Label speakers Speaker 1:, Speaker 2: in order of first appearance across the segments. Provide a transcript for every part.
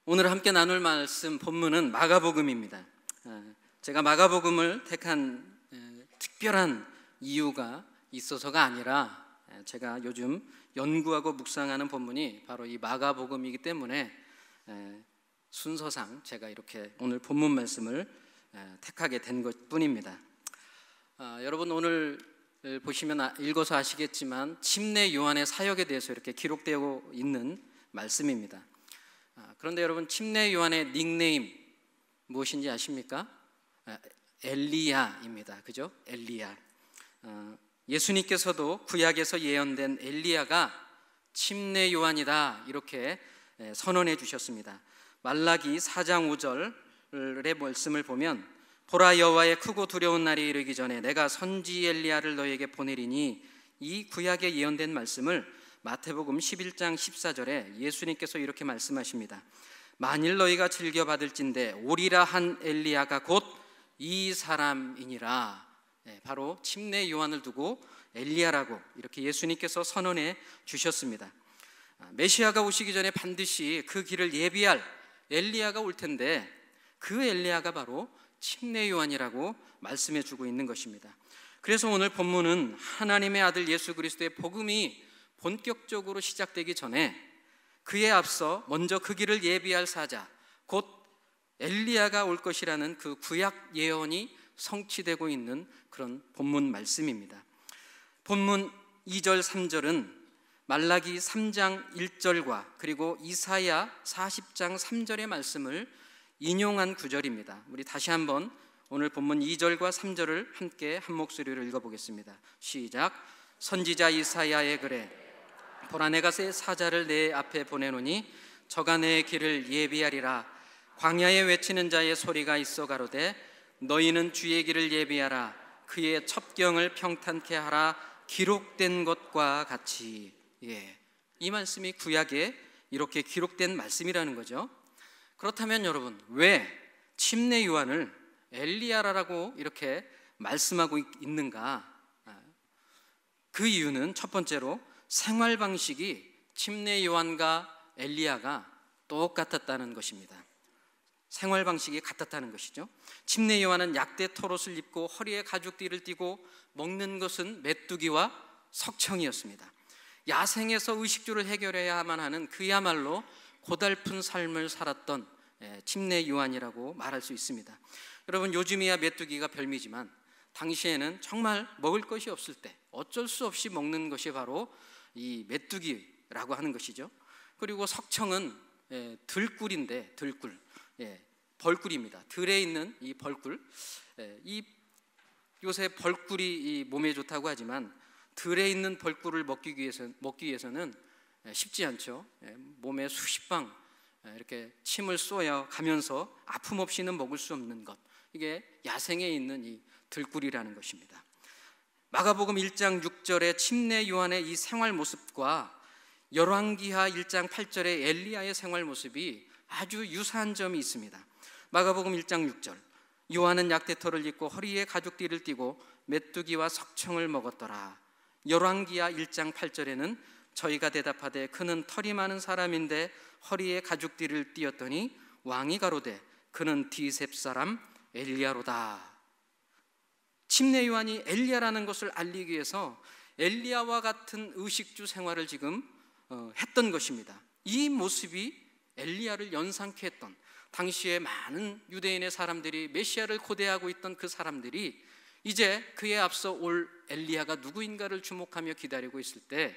Speaker 1: 오늘 함께 나눌 말씀 본문은 마가복음입니다. 제가 마가복음을 택한 특별한 이유가 있어서가 아니라 제가 요즘 연구하고 묵상하는 본문이 바로 이 마가복음이기 때문에 순서상 제가 이렇게 오늘 본문 말씀을 택하게 된 것뿐입니다. 여러분 오늘 보시면 읽어서 아시겠지만 침례 요한의 사역에 대해서 이렇게 기록되어 있는 말씀입니다. 그런데 여러분 침례 요한의 닉네임 무엇인지 아십니까? 엘리야입니다. 그죠? 엘리야. 예수님께서도 구약에서 예언된 엘리야가 침례 요한이다 이렇게 선언해 주셨습니다. 말라기 4장 5절의 말씀을 보면 보라 여호와의 크고 두려운 날이 이르기 전에 내가 선지 엘리야를 너에게 보내리니, 이 구약에 예언된 말씀을 마태복음 11장 14절에 예수님께서 이렇게 말씀하십니다. 만일 너희가 즐겨받을진대 오리라 한 엘리야가 곧 이 사람이니라. 바로 침례 요한을 두고 엘리야라고 이렇게 예수님께서 선언해 주셨습니다. 메시아가 오시기 전에 반드시 그 길을 예비할 엘리야가 올 텐데 그 엘리야가 바로 침례 요한이라고 말씀해 주고 있는 것입니다. 그래서 오늘 본문은 하나님의 아들 예수 그리스도의 복음이 본격적으로 시작되기 전에 그에 앞서 먼저 그 길을 예비할 사자 곧 엘리야가 올 것이라는 그 구약 예언이 성취되고 있는 그런 본문 말씀입니다. 본문 2절 3절은 말라기 3장 1절과 그리고 이사야 40장 3절의 말씀을 인용한 구절입니다. 우리 다시 한번 오늘 본문 2절과 3절을 함께 한 목소리로 읽어보겠습니다. 시작. 선지자 이사야의 글에 보라 내가 새 사자를 내 앞에 보내노니 저가 내 길을 예비하리라. 광야에 외치는 자의 소리가 있어 가로되 너희는 주의 길을 예비하라. 그의 첩경을 평탄케 하라. 기록된 것과 같이. 이 말씀이 구약에 이렇게 기록된 말씀이라는 거죠. 그렇다면 여러분 왜 침례 요한을 엘리야라고 이렇게 말씀하고 있는가? 그 이유는 첫 번째로 생활 방식이 침례 요한과 엘리야가 똑같았다는 것입니다. 생활 방식이 같았다는 것이죠. 침례 요한은 약대 털옷을 입고 허리에 가죽띠를 띠고 먹는 것은 메뚜기와 석청이었습니다. 야생에서 의식주를 해결해야만 하는 그야말로 고달픈 삶을 살았던 침례 요한이라고 말할 수 있습니다. 여러분 요즘이야 메뚜기가 별미지만 당시에는 정말 먹을 것이 없을 때 어쩔 수 없이 먹는 것이 바로 이 메뚜기라고 하는 것이죠. 그리고 석청은 들꿀인데 들꿀, 벌꿀입니다. 들에 있는 이 벌꿀, 요새 벌꿀이 이 몸에 좋다고 하지만 들에 있는 벌꿀을 먹기 위해서는 쉽지 않죠. 몸에 수십 방 이렇게 침을 쏘여 가면서 아픔 없이는 먹을 수 없는 것, 이게 야생에 있는 이 들꿀이라는 것입니다. 마가복음 1장 6절의 침례 요한의 이 생활 모습과 열왕기하 1장 8절의 엘리야의 생활 모습이 아주 유사한 점이 있습니다. 마가복음 1장 6절 요한은 약대털을 입고 허리에 가죽띠를 띠고 메뚜기와 석청을 먹었더라. 열왕기하 1장 8절에는 저희가 대답하되 그는 털이 많은 사람인데 허리에 가죽띠를 띠었더니 왕이 가로되 그는 디셉 사람 엘리야로다. 침례 요한이 엘리야라는 것을 알리기 위해서 엘리야와 같은 의식주 생활을 지금 했던 것입니다. 이 모습이 엘리야를 연상케 했던, 당시에 많은 유대인의 사람들이 메시아를 고대하고 있던 그 사람들이 이제 그에 앞서 올 엘리야가 누구인가를 주목하며 기다리고 있을 때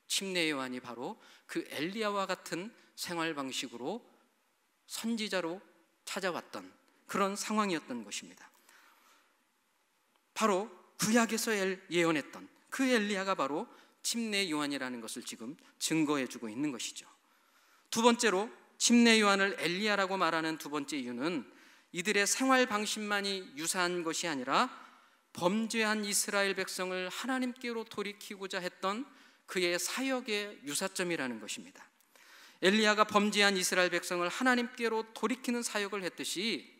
Speaker 1: 침례 요한이 바로 그 엘리야와 같은 생활 방식으로 선지자로 찾아왔던 그런 상황이었던 것입니다. 바로 구약에서 예언했던 그 엘리야가 바로 침례 요한이라는 것을 지금 증거해 주고 있는 것이죠. 두 번째로 침례 요한을 엘리야라고 말하는 두 번째 이유는 이들의 생활 방식만이 유사한 것이 아니라 범죄한 이스라엘 백성을 하나님께로 돌이키고자 했던 그의 사역의 유사점이라는 것입니다. 엘리야가 범죄한 이스라엘 백성을 하나님께로 돌이키는 사역을 했듯이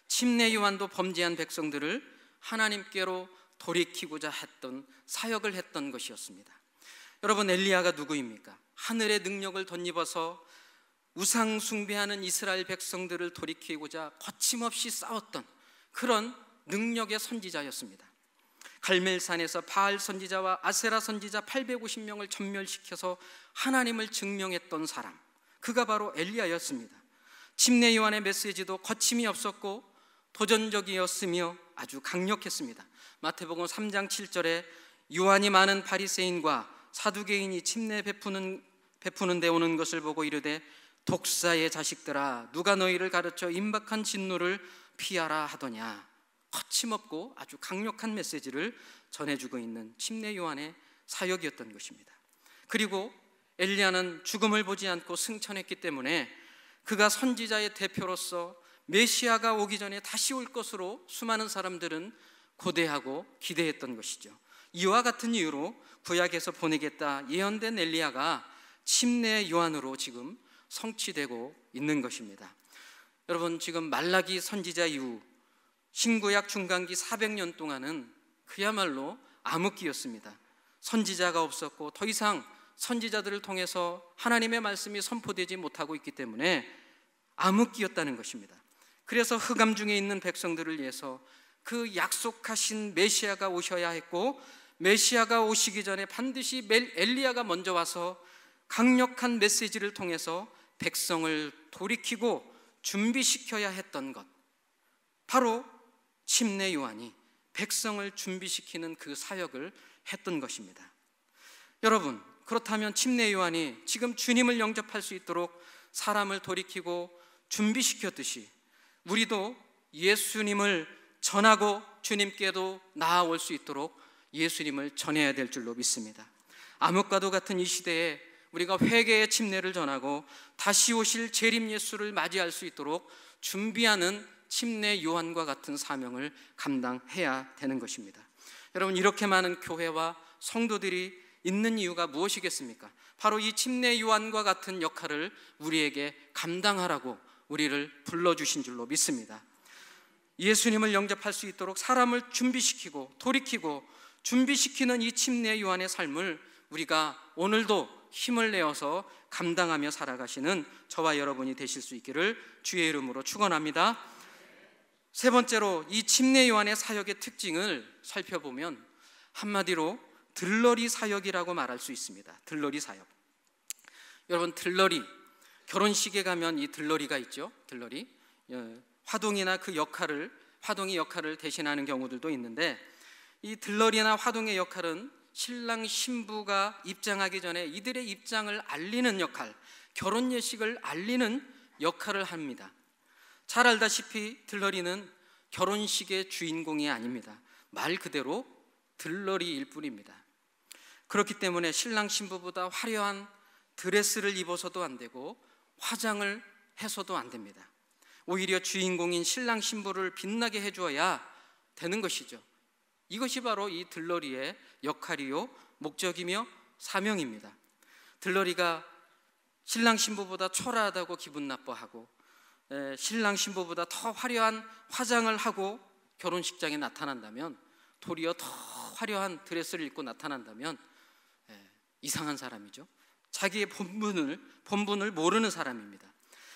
Speaker 1: 침례 요한도 범죄한 백성들을 하나님께로 돌이키고자 했던 사역을 했던 것이었습니다. 여러분 엘리야가 누구입니까? 하늘의 능력을 덧입어서 우상 숭배하는 이스라엘 백성들을 돌이키고자 거침없이 싸웠던 그런 능력의 선지자였습니다. 갈멜산에서 바알 선지자와 아세라 선지자 850명을 전멸시켜서 하나님을 증명했던 사람, 그가 바로 엘리야였습니다. 침례 요한의 메시지도 거침이 없었고 도전적이었으며 아주 강력했습니다. 마태복음 3장 7절에 요한이 많은 바리새인과 사두개인이 침례 베푸는 데 오는 것을 보고 이르되 독사의 자식들아, 누가 너희를 가르쳐 임박한 진노를 피하라 하더냐. 거침없고 아주 강력한 메시지를 전해주고 있는 침례 요한의 사역이었던 것입니다. 그리고 엘리야는 죽음을 보지 않고 승천했기 때문에 그가 선지자의 대표로서 메시아가 오기 전에 다시 올 것으로 수많은 사람들은 고대하고 기대했던 것이죠. 이와 같은 이유로 구약에서 보내겠다 예언된 엘리야가 침례 요한으로 지금 성취되고 있는 것입니다. 여러분, 지금 말라기 선지자 이후 신구약 중간기 400년 동안은 그야말로 암흑기였습니다. 선지자가 없었고 더 이상 선지자들을 통해서 하나님의 말씀이 선포되지 못하고 있기 때문에 암흑기였다는 것입니다. 그래서 흑암 중에 있는 백성들을 위해서 그 약속하신 메시아가 오셔야 했고, 메시아가 오시기 전에 반드시 엘리야가 먼저 와서 강력한 메시지를 통해서 백성을 돌이키고 준비시켜야 했던 것, 바로 침례 요한이 백성을 준비시키는 그 사역을 했던 것입니다. 여러분, 그렇다면 침례 요한이 지금 주님을 영접할 수 있도록 사람을 돌이키고 준비시켰듯이 우리도 예수님을 전하고 주님께도 나아올 수 있도록 예수님을 전해야 될 줄로 믿습니다. 암흑과도 같은 이 시대에 우리가 회개의 침례를 전하고 다시 오실 재림 예수를 맞이할 수 있도록 준비하는 침례 요한과 같은 사명을 감당해야 되는 것입니다. 여러분, 이렇게 많은 교회와 성도들이 있는 이유가 무엇이겠습니까? 바로 이 침례 요한과 같은 역할을 우리에게 감당하라고 우리를 불러주신 줄로 믿습니다. 예수님을 영접할 수 있도록 사람을 준비시키고 돌이키고 준비시키는 이 침례 요한의 삶을 우리가 오늘도 힘을 내어서 감당하며 살아가시는 저와 여러분이 되실 수 있기를 주의 이름으로 축원합니다. 세 번째로, 이 침례 요한의 사역의 특징을 살펴보면 한마디로 들러리 사역이라고 말할 수 있습니다. 들러리 사역. 여러분, 들러리, 결혼식에 가면 이 들러리가 있죠. 들러리, 화동이나 그 역할을, 화동이 역할을 대신하는 경우들도 있는데, 이 들러리나 화동의 역할은 신랑 신부가 입장하기 전에 이들의 입장을 알리는 역할, 결혼 예식을 알리는 역할을 합니다. 잘 알다시피 들러리는 결혼식의 주인공이 아닙니다. 말 그대로 들러리일 뿐입니다. 그렇기 때문에 신랑 신부보다 화려한 드레스를 입어서도 안 되고 화장을 해서도 안 됩니다. 오히려 주인공인 신랑 신부를 빛나게 해주어야 되는 것이죠. 이것이 바로 이 들러리의 역할이요 목적이며 사명입니다. 들러리가 신랑 신부보다 초라하다고 기분 나빠하고 신랑 신부보다 더 화려한 화장을 하고 결혼식장에 나타난다면, 도리어 더 화려한 드레스를 입고 나타난다면 이상한 사람이죠. 자기의 본분을 모르는 사람입니다.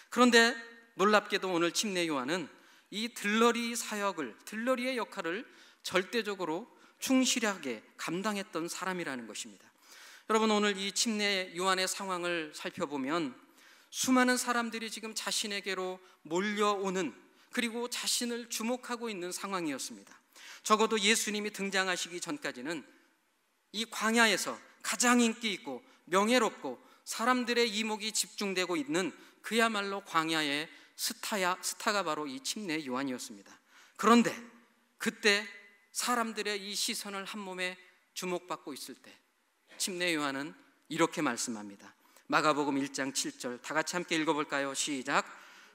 Speaker 1: 그런데 놀랍게도 오늘 침례 요한은 이 들러리 사역을, 들러리의 역할을 절대적으로 충실하게 감당했던 사람이라는 것입니다. 여러분, 오늘 이 침례 요한의 상황을 살펴보면 수많은 사람들이 지금 자신에게로 몰려오는, 그리고 자신을 주목하고 있는 상황이었습니다. 적어도 예수님이 등장하시기 전까지는 이 광야에서 가장 인기 있고 명예롭고 사람들의 이목이 집중되고 있는 그야말로 광야의 스타가 바로 이 침례 요한이었습니다. 그런데 그때 사람들의 이 시선을 한 몸에 주목받고 있을 때 침례 요한은 이렇게 말씀합니다. 마가복음 1장 7절, 다 같이 함께 읽어볼까요? 시작.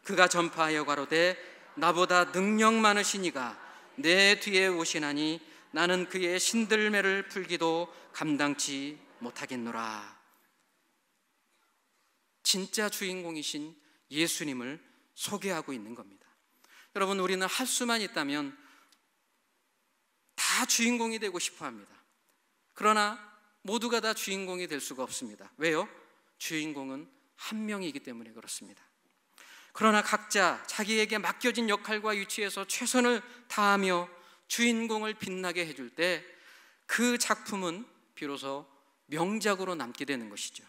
Speaker 1: 그가 전파하여 가로되 나보다 능력 많으신 이가 내 뒤에 오시나니 나는 그의 신들매를 풀기도 감당치 못하겠노라. 진짜 주인공이신 예수님을 소개하고 있는 겁니다. 여러분, 우리는 할 수만 있다면 다 주인공이 되고 싶어 합니다. 그러나 모두가 다 주인공이 될 수가 없습니다. 왜요? 주인공은 한 명이기 때문에 그렇습니다. 그러나 각자 자기에게 맡겨진 역할과 위치에서 최선을 다하며 주인공을 빛나게 해줄 때 그 작품은 비로소 명작으로 남게 되는 것이죠.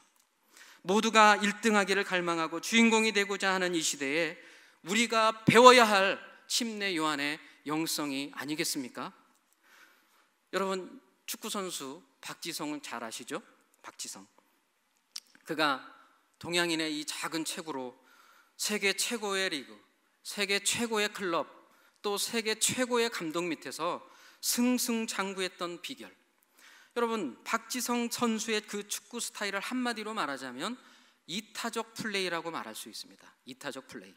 Speaker 1: 모두가 1등하기를 갈망하고 주인공이 되고자 하는 이 시대에 우리가 배워야 할 침례 요한의 영성이 아니겠습니까? 여러분, 축구선수 박지성은 잘 아시죠? 박지성. 그가 동양인의 이 작은 체구로 세계 최고의 리그, 세계 최고의 클럽, 또 세계 최고의 감독 밑에서 승승장구했던 비결. 여러분, 박지성 선수의 그 축구 스타일을 한마디로 말하자면 이타적 플레이라고 말할 수 있습니다. 이타적 플레이.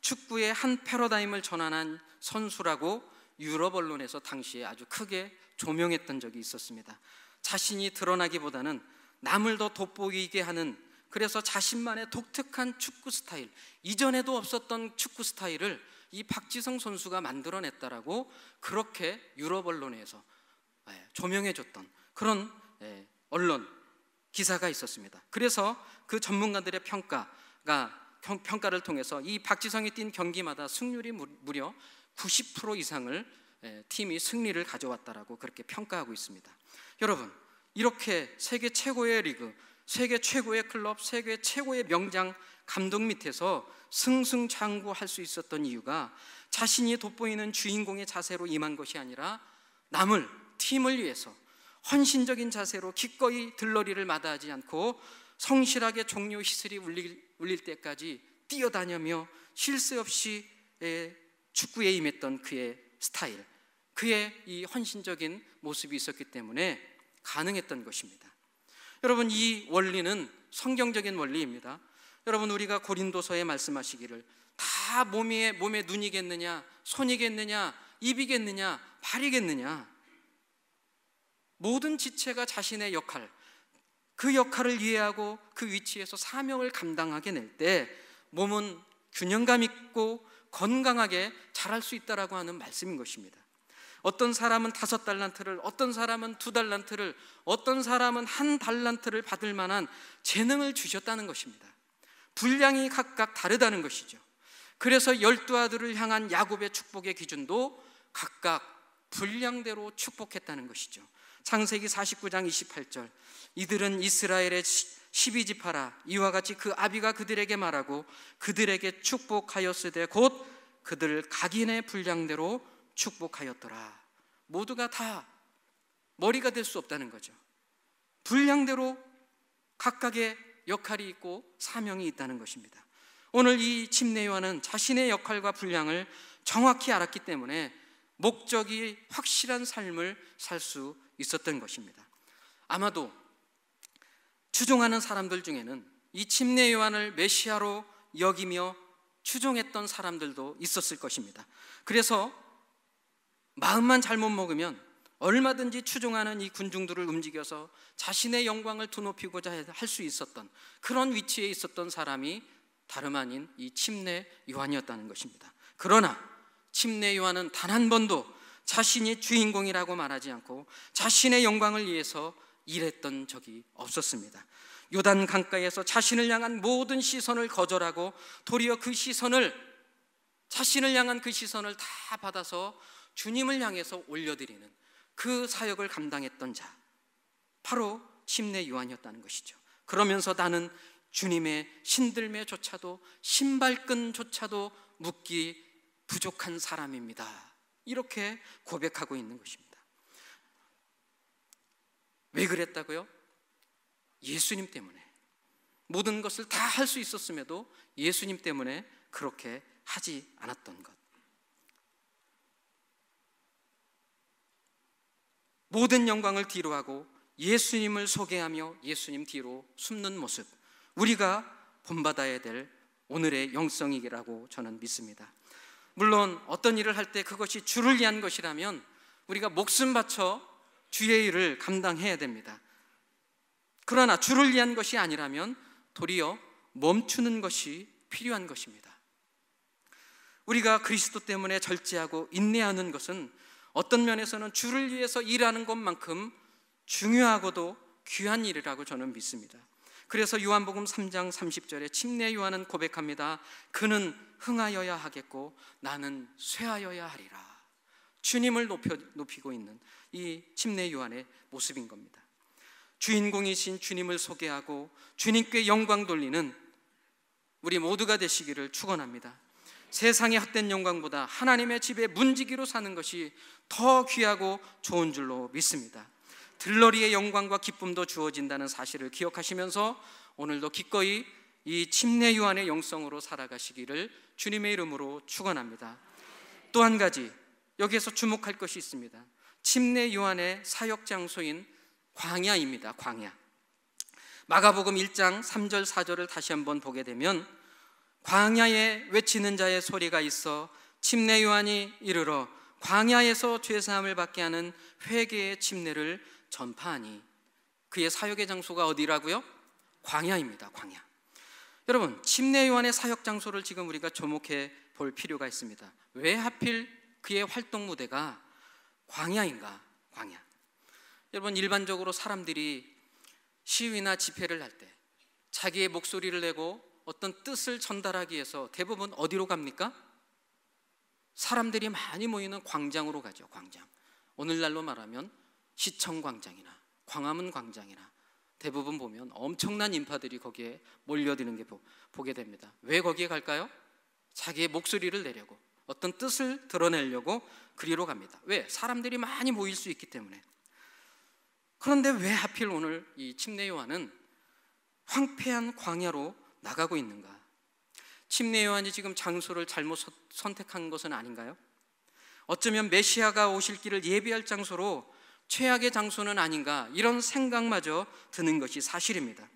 Speaker 1: 축구의 한 패러다임을 전환한 선수라고 유럽 언론에서 당시에 아주 크게 조명했던 적이 있었습니다. 자신이 드러나기보다는 남을 더 돋보이게 하는, 그래서 자신만의 독특한 축구 스타일, 이전에도 없었던 축구 스타일을 이 박지성 선수가 만들어냈다라고 그렇게 유럽 언론에서 조명해줬던 그런 언론 기사가 있었습니다. 그래서 그 전문가들의 평가를 통해서 이 박지성이 뛴 경기마다 승률이 무려 90% 이상을 팀이 승리를 가져왔다라고 그렇게 평가하고 있습니다. 여러분, 이렇게 세계 최고의 리그, 세계 최고의 클럽, 세계 최고의 명장 감독 밑에서 승승장구할 수 있었던 이유가 자신이 돋보이는 주인공의 자세로 임한 것이 아니라 남을, 팀을 위해서 헌신적인 자세로 기꺼이 들러리를 마다하지 않고 성실하게 종료 휘슬이 울릴 때까지 뛰어다니며 쉴 새 없이 축구에 임했던 그의 스타일, 그의 이 헌신적인 모습이 있었기 때문에 가능했던 것입니다. 여러분, 이 원리는 성경적인 원리입니다. 여러분, 우리가 고린도서에 말씀하시기를 다 몸에 눈이겠느냐, 손이겠느냐, 입이겠느냐, 발이겠느냐, 모든 지체가 자신의 역할, 그 역할을 이해하고 그 위치에서 사명을 감당하게 낼 때 몸은 균형감 있고 건강하게 자랄 수 있다라고 하는 말씀인 것입니다. 어떤 사람은 5달란트를, 어떤 사람은 2달란트를, 어떤 사람은 1달란트를 받을 만한 재능을 주셨다는 것입니다. 분량이 각각 다르다는 것이죠. 그래서 12아들을 향한 야곱의 축복의 기준도 각각 분량대로 축복했다는 것이죠. 창세기 49장 28절, 이들은 이스라엘의 12지파라, 이와 같이 그 아비가 그들에게 말하고 그들에게 축복하였으되 곧 그들 각인의 분량대로 축복하였더라. 모두가 다 머리가 될 수 없다는 거죠. 분량대로 각각의 역할이 있고 사명이 있다는 것입니다. 오늘 이 침례 요한은 자신의 역할과 분량을 정확히 알았기 때문에 목적이 확실한 삶을 살 수 있었던 것입니다. 아마도 추종하는 사람들 중에는 이 침례 요한을 메시아로 여기며 추종했던 사람들도 있었을 것입니다. 그래서 마음만 잘못 먹으면 얼마든지 추종하는 이 군중들을 움직여서 자신의 영광을 드높이고자 할 수 있었던 그런 위치에 있었던 사람이 다름 아닌 이 침례 요한이었다는 것입니다. 그러나 침례 요한은 단 한 번도 자신이 주인공이라고 말하지 않고 자신의 영광을 위해서 일했던 적이 없었습니다. 요단 강가에서 자신을 향한 모든 시선을 거절하고 도리어 자신을 향한 그 시선을 다 받아서 주님을 향해서 올려드리는 그 사역을 감당했던 자, 바로 침례 요한이었다는 것이죠. 그러면서 나는 주님의 신들매조차도 신발끈조차도 묶기 부족한 사람입니다, 이렇게 고백하고 있는 것입니다. 왜 그랬다고요? 예수님 때문에. 모든 것을 다 할 수 있었음에도 예수님 때문에 그렇게 하지 않았던 것. 모든 영광을 뒤로하고 예수님을 소개하며 예수님 뒤로 숨는 모습, 우리가 본받아야 될 오늘의 영성이라고 저는 믿습니다. 물론 어떤 일을 할 때 그것이 주를 위한 것이라면 우리가 목숨 바쳐 주의 일을 감당해야 됩니다. 그러나 주를 위한 것이 아니라면 도리어 멈추는 것이 필요한 것입니다. 우리가 그리스도 때문에 절제하고 인내하는 것은 어떤 면에서는 주를 위해서 일하는 것만큼 중요하고도 귀한 일이라고 저는 믿습니다. 그래서 요한복음 3장 30절에 침례 요한은 고백합니다. 그는 흥하여야 하겠고 나는 쇠하여야 하리라. 주님을 높이고 있는 이 침례 요한의 모습인 겁니다. 주인공이신 주님을 소개하고 주님께 영광 돌리는 우리 모두가 되시기를 축원합니다. 세상의 헛된 영광보다 하나님의 집에 문지기로 사는 것이 더 귀하고 좋은 줄로 믿습니다. 들러리의 영광과 기쁨도 주어진다는 사실을 기억하시면서 오늘도 기꺼이 이 침례 요한의 영성으로 살아가시기를 주님의 이름으로 축원합니다. 또 한 가지 여기에서 주목할 것이 있습니다. 침례 요한의 사역 장소인 광야입니다. 광야. 마가복음 1장 3절 4절을 다시 한번 보게 되면 광야에 외치는 자의 소리가 있어 침례 요한이 이르러 광야에서 죄사함을 받게 하는 회개의 침례를 전파하니. 그의 사역의 장소가 어디라고요? 광야입니다. 광야. 여러분, 침례 요한의 사역 장소를 지금 우리가 주목해 볼 필요가 있습니다. 왜 하필 그의 활동 무대가 광야인가? 광야. 여러분, 일반적으로 사람들이 시위나 집회를 할 때 자기의 목소리를 내고 어떤 뜻을 전달하기 위해서 대부분 어디로 갑니까? 사람들이 많이 모이는 광장으로 가죠. 광장. 오늘날로 말하면 시청 광장이나 광화문 광장이나 대부분 보면 엄청난 인파들이 거기에 몰려드는 게 보게 됩니다. 왜 거기에 갈까요? 자기의 목소리를 내려고, 어떤 뜻을 드러내려고 그리로 갑니다. 왜? 사람들이 많이 모일 수 있기 때문에. 그런데 왜 하필 오늘 이 침례 요한은 황폐한 광야로 나가고 있는가? 침례 요한이 지금 장소를 잘못 선택한 것은 아닌가요? 어쩌면 메시아가 오실 길을 예비할 장소로 최악의 장소는 아닌가, 이런 생각마저 드는 것이 사실입니다.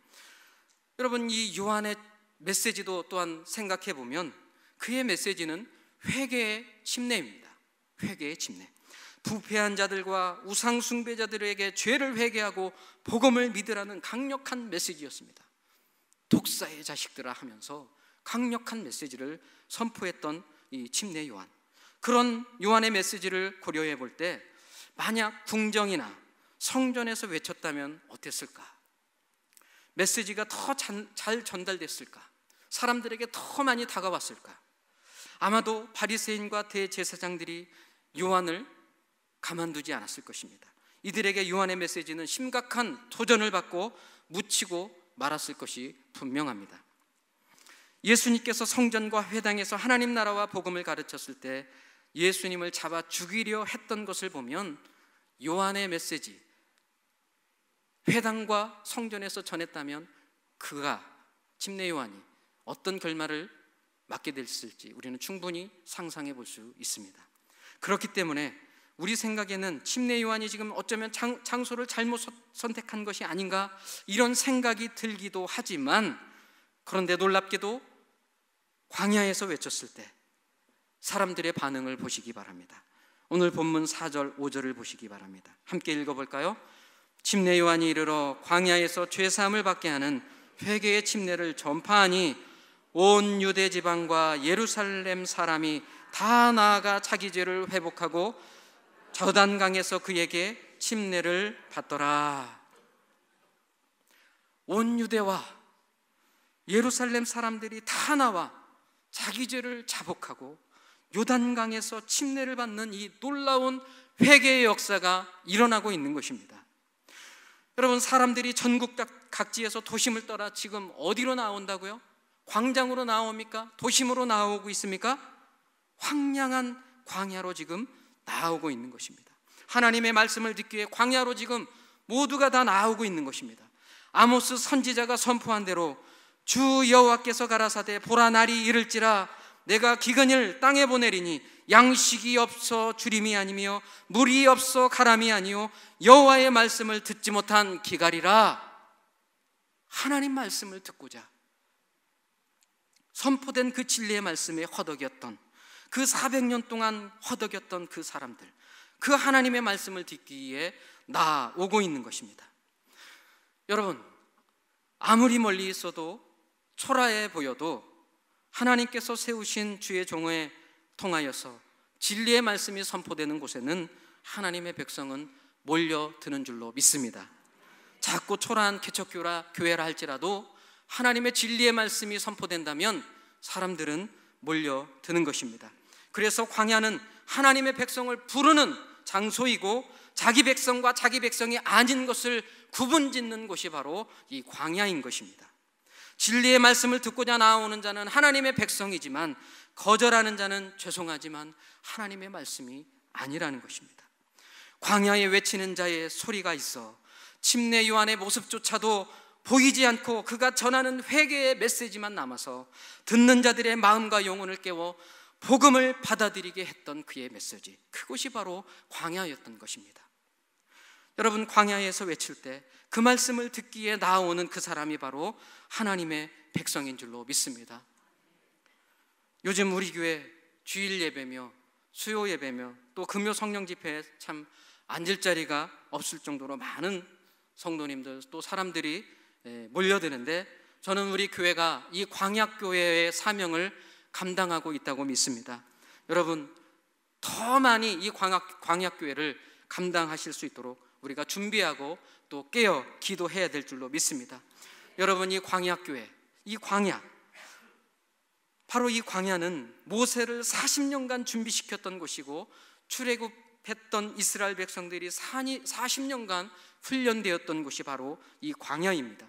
Speaker 1: 여러분, 이 요한의 메시지도 또한 생각해 보면 그의 메시지는 회개의 침례입니다. 회개의 침례. 부패한 자들과 우상 숭배자들에게 죄를 회개하고 복음을 믿으라는 강력한 메시지였습니다. 독사의 자식들아 하면서 강력한 메시지를 선포했던 이 침례 요한. 그런 요한의 메시지를 고려해 볼 때 만약 궁정이나 성전에서 외쳤다면 어땠을까? 메시지가 더 잘 전달됐을까? 사람들에게 더 많이 다가왔을까? 아마도 바리새인과 대제사장들이 요한을 가만두지 않았을 것입니다. 이들에게 요한의 메시지는 심각한 도전을 받고 묻히고 말았을 것이 분명합니다. 예수님께서 성전과 회당에서 하나님 나라와 복음을 가르쳤을 때 예수님을 잡아 죽이려 했던 것을 보면 요한의 메시지, 회당과 성전에서 전했다면 그가, 침례 요한이 어떤 결말을 맞게 됐을지 우리는 충분히 상상해 볼 수 있습니다. 그렇기 때문에 우리 생각에는 침례 요한이 지금 어쩌면 장소를 잘못 선택한 것이 아닌가, 이런 생각이 들기도 하지만, 그런데 놀랍게도 광야에서 외쳤을 때 사람들의 반응을 보시기 바랍니다. 오늘 본문 4절 5절을 보시기 바랍니다. 함께 읽어볼까요? 침례 요한이 이르러 광야에서 죄사함을 받게 하는 회개의 침례를 전파하니 온 유대 지방과 예루살렘 사람이 다 나아가 자기 죄를 회복하고 저단강에서 그에게 침례를 받더라. 온 유대와 예루살렘 사람들이 다 나와 자기 죄를 자복하고 요단강에서 침례를 받는 이 놀라운 회개의 역사가 일어나고 있는 것입니다. 여러분, 사람들이 전국 각지에서 도심을 떠나 지금 어디로 나온다고요? 광장으로 나옵니까? 도심으로 나오고 있습니까? 황량한 광야로 지금 나오고 있는 것입니다. 하나님의 말씀을 듣기 위해 광야로 지금 모두가 다 나오고 있는 것입니다. 아모스 선지자가 선포한 대로 주 여호와께서 가라사대 보라 날이 이를지라 내가 기근을 땅에 보내리니 양식이 없어 주림이 아니며 물이 없어 가람이 아니요 여호와의 말씀을 듣지 못한 기갈이라. 하나님 말씀을 듣고자 선포된 그 진리의 말씀에 허덕였던, 그 400년 동안 허덕였던 그 사람들, 그 하나님의 말씀을 듣기 위해 나오고 있는 것입니다. 여러분, 아무리 멀리 있어도 초라해 보여도 하나님께서 세우신 주의 종에 통하여서 진리의 말씀이 선포되는 곳에는 하나님의 백성은 몰려드는 줄로 믿습니다. 작고 초라한 개척교회라 할지라도 하나님의 진리의 말씀이 선포된다면 사람들은 몰려드는 것입니다. 그래서 광야는 하나님의 백성을 부르는 장소이고 자기 백성과 자기 백성이 아닌 것을 구분짓는 곳이 바로 이 광야인 것입니다. 진리의 말씀을 듣고자 나오는 자는 하나님의 백성이지만 거절하는 자는 죄송하지만 하나님의 말씀이 아니라는 것입니다. 광야에 외치는 자의 소리가 있어 침례 요한의 모습조차도 보이지 않고 그가 전하는 회개의 메시지만 남아서 듣는 자들의 마음과 영혼을 깨워 복음을 받아들이게 했던 그의 메시지, 그것이 바로 광야였던 것입니다. 여러분, 광야에서 외칠 때 그 말씀을 듣기에 나오는 그 사람이 바로 하나님의 백성인 줄로 믿습니다. 요즘 우리 교회 주일 예배며 수요 예배며 또 금요 성령 집회에 참 앉을 자리가 없을 정도로 많은 성도님들 또 사람들이 몰려드는데, 저는 우리 교회가 이 광야교회의 사명을 감당하고 있다고 믿습니다. 여러분, 더 많이 이 광야교회를 감당하실 수 있도록 우리가 준비하고 또 깨어 기도해야 될 줄로 믿습니다. 여러분, 이 광야교회, 이 광야, 바로 이 광야는 모세를 40년간 준비시켰던 곳이고 출애굽했던 이스라엘 백성들이 40년간 훈련되었던 곳이 바로 이 광야입니다.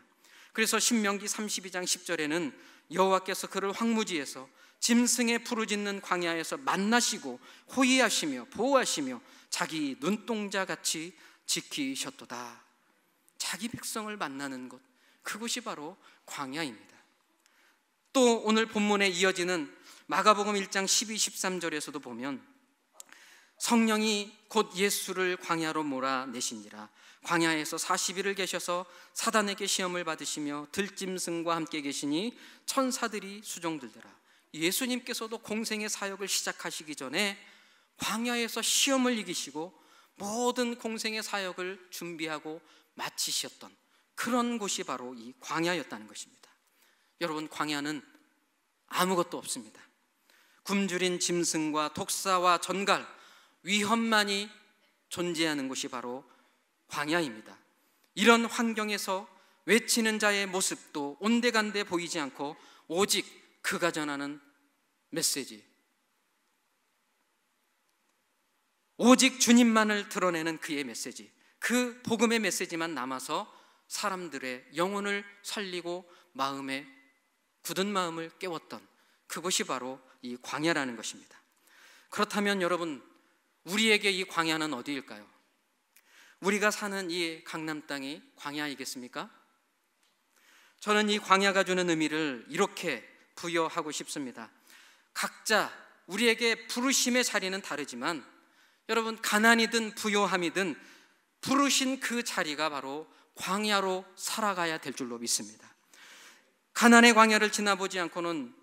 Speaker 1: 그래서 신명기 32장 10절에는 여호와께서 그를 황무지에서 짐승에 부르짖는 광야에서 만나시고 호위하시며 보호하시며 자기 눈동자같이 지키셨도다. 자기 백성을 만나는 곳, 그곳이 바로 광야입니다. 또 오늘 본문에 이어지는 마가복음 1장 12, 13절에서도 보면 성령이 곧 예수를 광야로 몰아내시니라. 광야에서 40일을 계셔서 사단에게 시험을 받으시며 들짐승과 함께 계시니 천사들이 수종들더라. 예수님께서도 공생의 사역을 시작하시기 전에 광야에서 시험을 이기시고 모든 공생의 사역을 준비하고 마치셨던 그런 곳이 바로 이 광야였다는 것입니다. 여러분, 광야는 아무것도 없습니다. 굶주린 짐승과 독사와 전갈, 위험만이 존재하는 곳이 바로 광야입니다. 이런 환경에서 외치는 자의 모습도 온데간데 보이지 않고 오직 그가 전하는 메시지, 오직 주님만을 드러내는 그의 메시지, 그 복음의 메시지만 남아서 사람들의 영혼을 살리고 마음에 굳은 마음을 깨웠던 그것이 바로 이 광야라는 것입니다. 그렇다면 여러분, 우리에게 이 광야는 어디일까요? 우리가 사는 이 강남 땅이 광야이겠습니까? 저는 이 광야가 주는 의미를 이렇게 부여하고 싶습니다. 각자 우리에게 부르심의 자리는 다르지만 여러분, 가난이든 부요함이든 부르신 그 자리가 바로 광야로 살아가야 될 줄로 믿습니다. 가난의 광야를 지나보지 않고는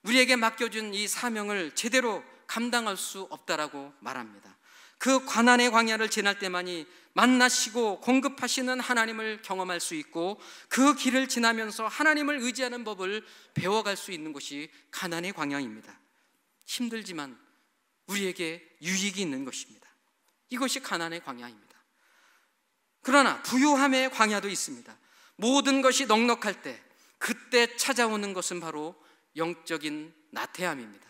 Speaker 1: 우리에게 맡겨준 이 사명을 제대로 감당할 수 없다라고 말합니다. 그 가난의 광야를 지날 때만이 만나시고 공급하시는 하나님을 경험할 수 있고 그 길을 지나면서 하나님을 의지하는 법을 배워갈 수 있는 곳이 가난의 광야입니다. 힘들지만 우리에게 유익이 있는 것입니다. 이것이 가난의 광야입니다. 그러나 부요함의 광야도 있습니다. 모든 것이 넉넉할 때 그때 찾아오는 것은 바로 영적인 나태함입니다.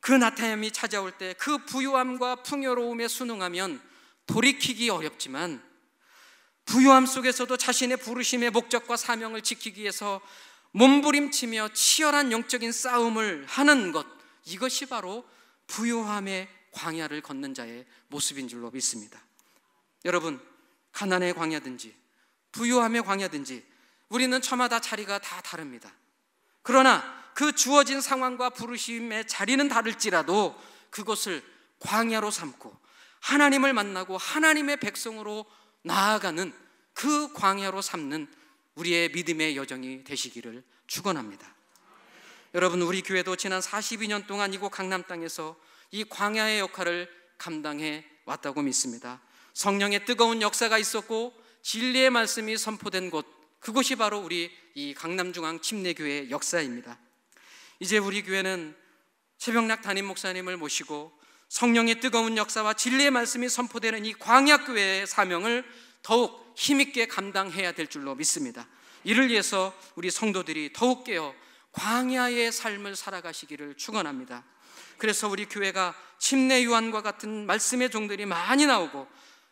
Speaker 1: 그 나태함이 찾아올 때 그 부요함과 풍요로움에 순응하면 돌이키기 어렵지만 부요함 속에서도 자신의 부르심의 목적과 사명을 지키기 위해서 몸부림치며 치열한 영적인 싸움을 하는 것, 이것이 바로 부요함의 광야를 걷는 자의 모습인 줄로 믿습니다. 여러분, 가난의 광야든지 부요함의 광야든지 우리는 저마다 자리가 다 다릅니다. 그러나 그 주어진 상황과 부르심의 자리는 다를지라도 그것을 광야로 삼고 하나님을 만나고 하나님의 백성으로 나아가는 그 광야로 삼는 우리의 믿음의 여정이 되시기를 축원합니다. 여러분, 우리 교회도 지난 42년 동안 이곳 강남 땅에서 이 광야의 역할을 감당해 왔다고 믿습니다. 성령의 뜨거운 역사가 있었고 진리의 말씀이 선포된 곳, 그곳이 바로 우리 이 강남중앙 침례교회의 역사입니다. 이제 우리 교회는 최병락 담임 목사님을 모시고 성령의 뜨거운 역사와 진리의 말씀이 선포되는 이 광야교회의 사명을 더욱 힘있게 감당해야 될 줄로 믿습니다. 이를 위해서 우리 성도들이 더욱 깨어 광야의 삶을 살아가시기를 축원합니다. 그래서 우리 교회가 침례 요한과 같은 말씀의 종들이 많이 나오고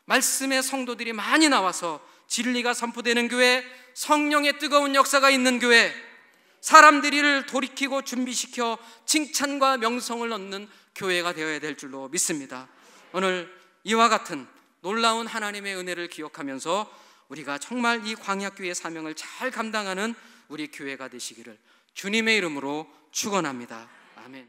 Speaker 1: 말씀의 성도들이 많이 나와서 진리가 선포되는 교회, 성령의 뜨거운 역사가 있는 교회, 사람들이를 돌이키고 준비시켜 칭찬과 명성을 얻는 교회가 되어야 될 줄로 믿습니다. 오늘 이와 같은 놀라운 하나님의 은혜를 기억하면서 우리가 정말 이 광야교회의 사명을 잘 감당하는 우리 교회가 되시기를 주님의 이름으로 축원합니다. 아멘.